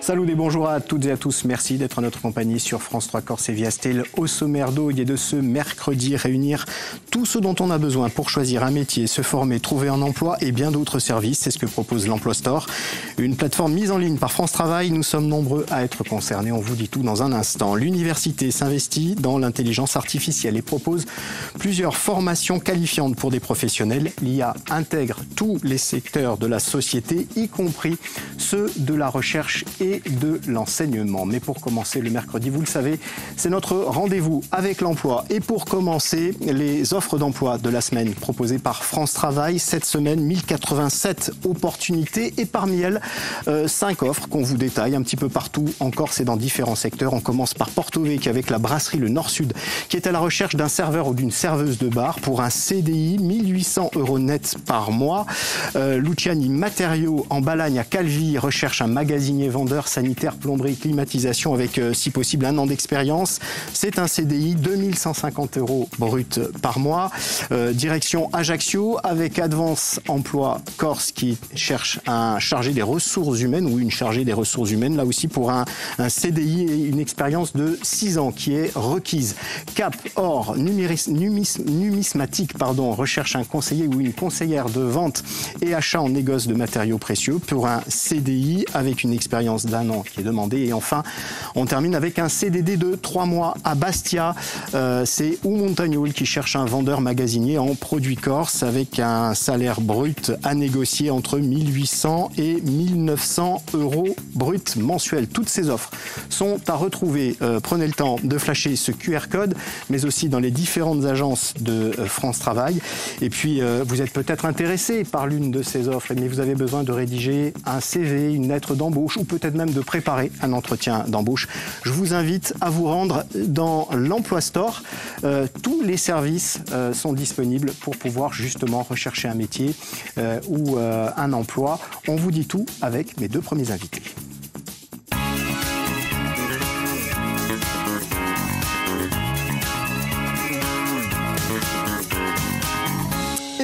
Salut et bonjour à toutes et à tous. Merci d'être en notre compagnie sur France 3 Corse et Viastel. Au sommaire d'Aude et de ce mercredi, réunir tout ce dont on a besoin pour choisir un métier, se former, trouver un emploi et bien d'autres services. C'est ce que propose l'Emploi Store. Une plateforme mise en ligne par France Travail. Nous sommes nombreux à être concernés. On vous dit tout dans un instant. L'université s'investit dans l'intelligence artificielle et propose plusieurs formations qualifiantes pour des professionnels. L'IA intègre tous les secteurs de la société, y compris ceux de la recherche et de l'enseignement. Mais pour commencer, le mercredi, vous le savez, c'est notre rendez-vous avec l'emploi. Et pour commencer, les offres d'emploi de la semaine proposées par France Travail. Cette semaine, 1087 opportunités et parmi elles, 5 offres qu'on vous détaille un petit peu partout en Corse et dans différents secteurs. On commence par Porto Vecchio avec la brasserie Le Nord-Sud qui est à la recherche d'un serveur ou d'une serveuse de bar pour un CDI, 1800 € net par mois. Luciani Matériaux en Balagne à Calvi recherche un magasinier vendeur sanitaire, plomberie, climatisation avec si possible 1 an d'expérience. C'est un CDI, 2150 € brut par mois. Direction Ajaccio avec Advance Emploi Corse qui cherche un chargé des ressources humaines ou une chargée des ressources humaines, là aussi pour un CDI et une expérience de 6 ans qui est requise. Cap Or Numismatique recherche un conseiller ou une conseillère de vente et achat en négoce de matériaux précieux pour un CDI avec une expérience d'1 an qui est demandée. Et enfin, on termine avec un CDD de 3 mois à Bastia. C'est Montagnol qui cherche un vendeur magasinier en produits corse avec un salaire brut à négocier entre 1800 et 1900 € brut mensuel. Toutes ces offres sont à retrouver. Prenez le temps de flasher ce QR code, mais aussi dans les différentes agences de France Travail. Et puis, vous êtes peut-être intéressé par l'une de ces offres, mais vous avez besoin de rédiger un CV, une lettre d'embauche ou peut-être même de préparer un entretien d'embauche. Je vous invite à vous rendre dans l'Emploi Store. Tous les services sont disponibles pour pouvoir justement rechercher un métier ou un emploi. On vous dit tout avec mes 2 premiers invités.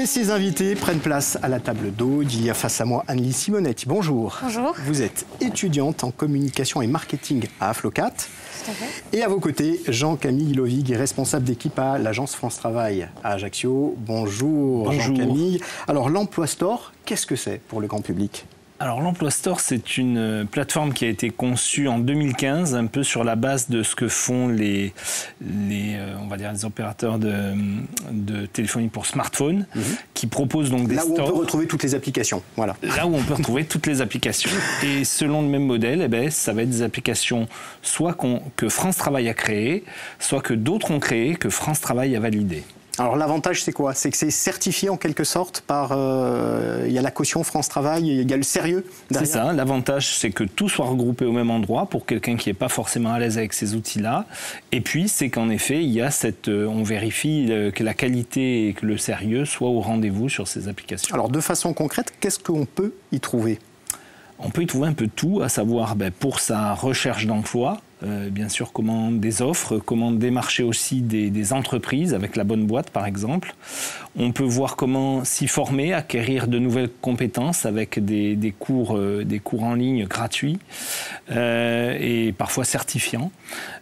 Et ces invités prennent place à la table d'Aude. Il y a face à moi Anne-Lise Simonetti. Bonjour. Bonjour. Vous êtes étudiante en communication et marketing à Aflocat. Et à vos côtés, Jean-Camille Lovig, responsable d'équipe à l'agence France Travail à Ajaccio. Bonjour, Bonjour. Jean-Camille. Alors l'Emploi Store, qu'est-ce que c'est pour le grand public ? Alors l'Emploi Store, c'est une plateforme qui a été conçue en 2015, un peu sur la base de ce que font les opérateurs de téléphonie pour smartphone, qui proposent donc des stores. Là où on peut retrouver toutes les applications, voilà. Là où on peut retrouver toutes les applications. Et selon le même modèle, ça va être des applications soit que France Travail a créées, soit que d'autres ont créées, que France Travail a validées. Alors l'avantage c'est quoi? C'est que c'est certifié en quelque sorte par... il y a la caution France Travail, il y a le sérieux derrière. C'est ça, l'avantage c'est que tout soit regroupé au même endroit pour quelqu'un qui n'est pas forcément à l'aise avec ces outils-là. Et puis c'est qu'en effet, il y a on vérifie que la qualité et que le sérieux soient au rendez-vous sur ces applications. Alors de façon concrète, qu'est-ce qu'on peut y trouver? On peut y trouver un peu tout, à savoir pour sa recherche d'emploi, bien sûr des offres, comment démarcher aussi des entreprises avec la bonne boîte par exemple. On peut voir comment s'y former, acquérir de nouvelles compétences avec des cours en ligne gratuits et parfois certifiants.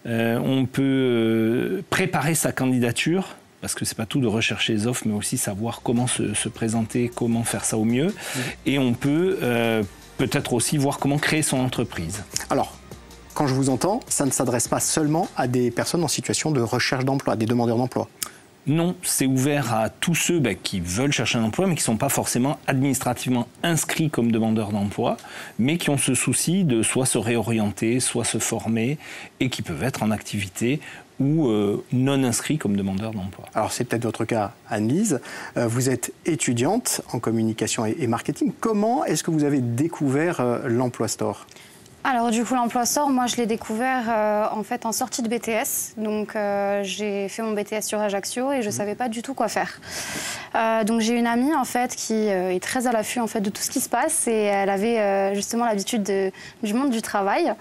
On peut préparer sa candidature. Parce que c'est pas tout de rechercher les offres, mais aussi savoir comment se présenter, comment faire ça au mieux. Et on peut peut-être aussi voir comment créer son entreprise. Alors, quand je vous entends, ça ne s'adresse pas seulement à des personnes en situation de recherche d'emploi, des demandeurs d'emploi. Non, c'est ouvert à tous ceux qui veulent chercher un emploi, mais qui ne sont pas forcément administrativement inscrits comme demandeurs d'emploi, mais qui ont ce souci de soit se réorienter, soit se former, et qui peuvent être en activité ou non inscrits comme demandeurs d'emploi. Alors c'est peut-être votre cas, Anne-Lise. Vous êtes étudiante en communication et marketing. Comment est-ce que vous avez découvert l'Emploi Store ? Alors du coup l'Emploi Store, moi je l'ai découvert en fait en sortie de BTS. Donc j'ai fait mon BTS sur Ajaccio et je ne savais pas du tout quoi faire. Donc j'ai une amie en fait qui est très à l'affût en fait de tout ce qui se passe et elle avait justement l'habitude du monde du travail.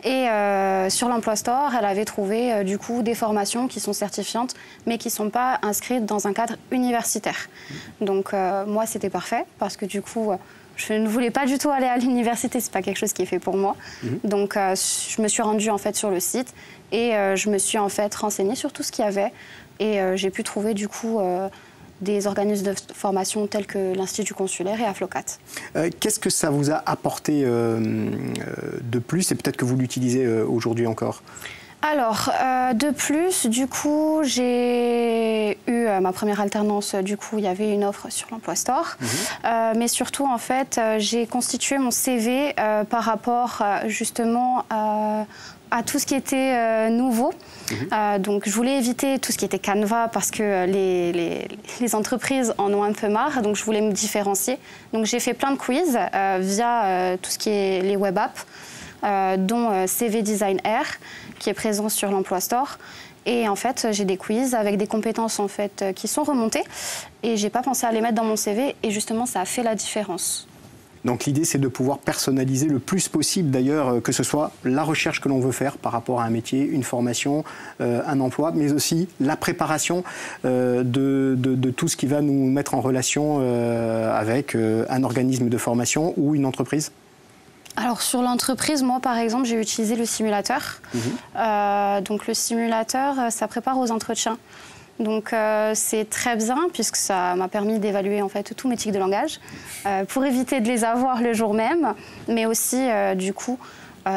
Et sur l'Emploi Store, elle avait trouvé du coup des formations qui sont certifiantes mais qui ne sont pas inscrites dans un cadre universitaire. Donc moi c'était parfait parce que du coup je ne voulais pas du tout aller à l'université, c'est pas quelque chose qui est fait pour moi. Donc je me suis rendue en fait sur le site et je me suis en fait renseignée sur tout ce qu'il y avait et j'ai pu trouver du coup des organismes de formation tels que l'Institut consulaire et Aflocat. Qu'est-ce que ça vous a apporté de plus et peut-être que vous l'utilisez aujourd'hui encore? Alors, de plus, du coup, j'ai eu ma première alternance. Du coup, il y avait une offre sur l'Emploi Store. Mais surtout, en fait, j'ai constitué mon CV par rapport justement à tout ce qui était nouveau. Donc, je voulais éviter tout ce qui était Canva parce que les entreprises en ont un peu marre. Donc, je voulais me différencier. Donc, j'ai fait plein de quiz via tout ce qui est les web apps. Dont CV Design Air, qui est présent sur l'Emploi Store. Et en fait, j'ai des quiz avec des compétences en fait, qui sont remontées. Et je n'ai pas pensé à les mettre dans mon CV. Et justement, ça a fait la différence. Donc l'idée, c'est de pouvoir personnaliser le plus possible, d'ailleurs, que ce soit la recherche que l'on veut faire par rapport à un métier, une formation, un emploi, mais aussi la préparation de tout ce qui va nous mettre en relation avec un organisme de formation ou une entreprise. Alors sur l'entreprise, moi par exemple, j'ai utilisé le simulateur. Donc le simulateur, ça prépare aux entretiens. Donc c'est très bien puisque ça m'a permis d'évaluer en fait tous mes tics de langage pour éviter de les avoir le jour même, mais aussi du coup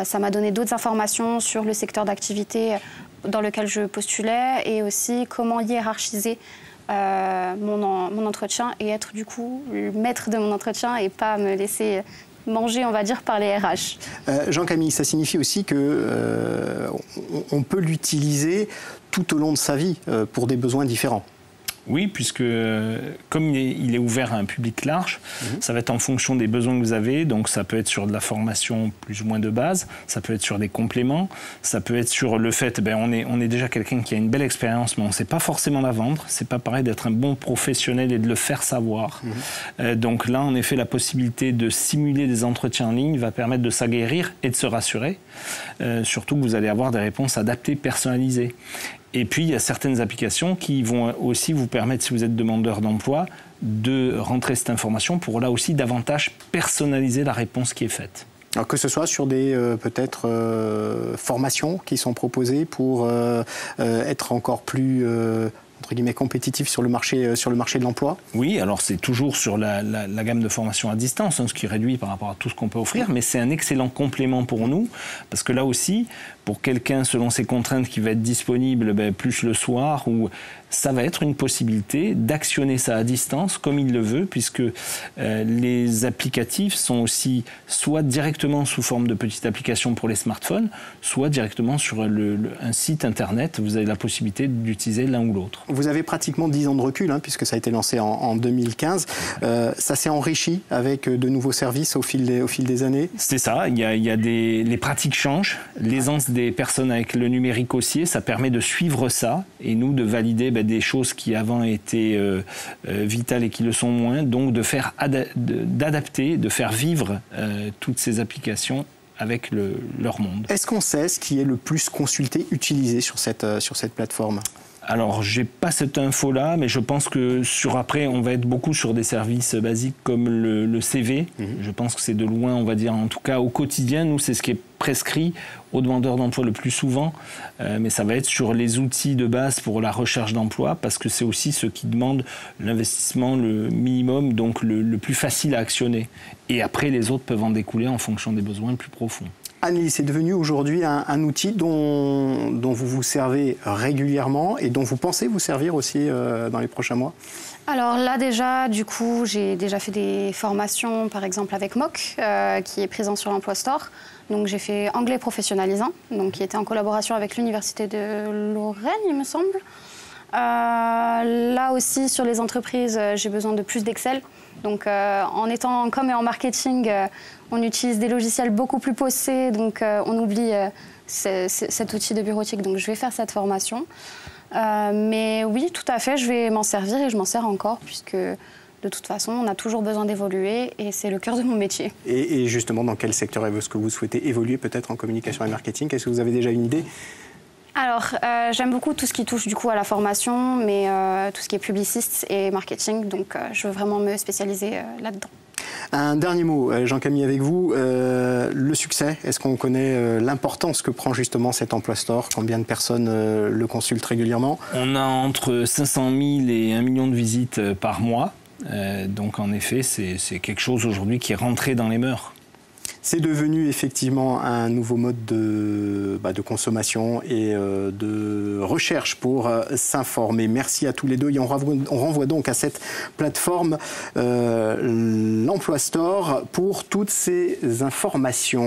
ça m'a donné d'autres informations sur le secteur d'activité dans lequel je postulais et aussi comment hiérarchiser mon entretien et être du coup le maître de mon entretien et pas me laisser manger, on va dire, par les RH. Jean-Camille, ça signifie aussi que on peut l'utiliser tout au long de sa vie pour des besoins différents. Oui, puisque comme il est ouvert à un public large, ça va être en fonction des besoins que vous avez. Donc ça peut être sur de la formation plus ou moins de base, ça peut être sur des compléments, ça peut être sur le fait, on est déjà quelqu'un qui a une belle expérience, mais on ne sait pas forcément la vendre. C'est pas pareil d'être un bon professionnel et de le faire savoir. Donc là, en effet, la possibilité de simuler des entretiens en ligne va permettre de s'aguerrir et de se rassurer. Surtout que vous allez avoir des réponses adaptées, personnalisées. Et puis, il y a certaines applications qui vont aussi vous permettre, si vous êtes demandeur d'emploi, de rentrer cette information pour là aussi davantage personnaliser la réponse qui est faite. Alors que ce soit sur des peut-être formations qui sont proposées pour être encore plus entre guillemets compétitif sur le marché de l'emploi? Oui, alors c'est toujours sur la gamme de formation à distance, ce qui réduit par rapport à tout ce qu'on peut offrir, mais c'est un excellent complément pour nous, parce que là aussi, pour quelqu'un selon ses contraintes qui va être disponible plus le soir, ou ça va être une possibilité d'actionner ça à distance comme il le veut, puisque les applicatifs sont aussi soit directement sous forme de petites applications pour les smartphones, soit directement sur un site internet. Vous avez la possibilité d'utiliser l'un ou l'autre. Vous avez pratiquement 10 ans de recul, puisque ça a été lancé en 2015. Ça s'est enrichi avec de nouveaux services au fil des années? C'est ça, les pratiques changent, l'aisance des personnes avec le numérique aussi, ça permet de suivre ça, et nous de valider des choses qui avant étaient vitales et qui le sont moins, donc d'adapter, de faire vivre toutes ces applications avec leur monde. Est-ce qu'on sait ce qui est le plus consulté, utilisé sur cette plateforme ? Alors, je n'ai pas cette info-là, mais je pense que après, on va être beaucoup sur des services basiques comme le CV. Je pense que c'est de loin, on va dire, en tout cas au quotidien, nous, c'est ce qui est prescrit aux demandeurs d'emploi le plus souvent. Mais ça va être sur les outils de base pour la recherche d'emploi, parce que c'est aussi ce qui demande l'investissement le minimum, donc le plus facile à actionner. Et après, les autres peuvent en découler en fonction des besoins plus profonds. Anne-Lise, c'est devenu aujourd'hui un outil dont vous vous servez régulièrement et dont vous pensez vous servir aussi dans les prochains mois? Alors là déjà, du coup, j'ai déjà fait des formations, par exemple avec MOOC, qui est présent sur l'Emploi Store. Donc j'ai fait anglais professionnalisant, donc qui était en collaboration avec l'Université de Lorraine, il me semble. Là aussi, sur les entreprises, j'ai besoin de plus d'Excel. Donc en étant en com et en marketing, on utilise des logiciels beaucoup plus poussés, donc on oublie cet outil de bureautique. Donc je vais faire cette formation. Mais oui, tout à fait, je vais m'en servir et je m'en sers encore, puisque de toute façon, on a toujours besoin d'évoluer et c'est le cœur de mon métier. Et justement, dans quel secteur est-ce que vous souhaitez évoluer, peut-être en communication et marketing? Est-ce que vous avez déjà une idée? Alors, j'aime beaucoup tout ce qui touche du coup à la formation, mais tout ce qui est publiciste et marketing, donc je veux vraiment me spécialiser là-dedans. Un dernier mot, Jean-Camille, avec vous. Le succès, est-ce qu'on connaît l'importance que prend justement cet Emploi Store? Combien de personnes le consultent régulièrement? On a entre 500 000 et 1 million de visites par mois. Donc en effet, c'est quelque chose aujourd'hui qui est rentré dans les mœurs. C'est devenu effectivement un nouveau mode de consommation et de recherche pour s'informer. Merci à tous les deux. Et on renvoie donc à cette plateforme l'Emploi Store pour toutes ces informations.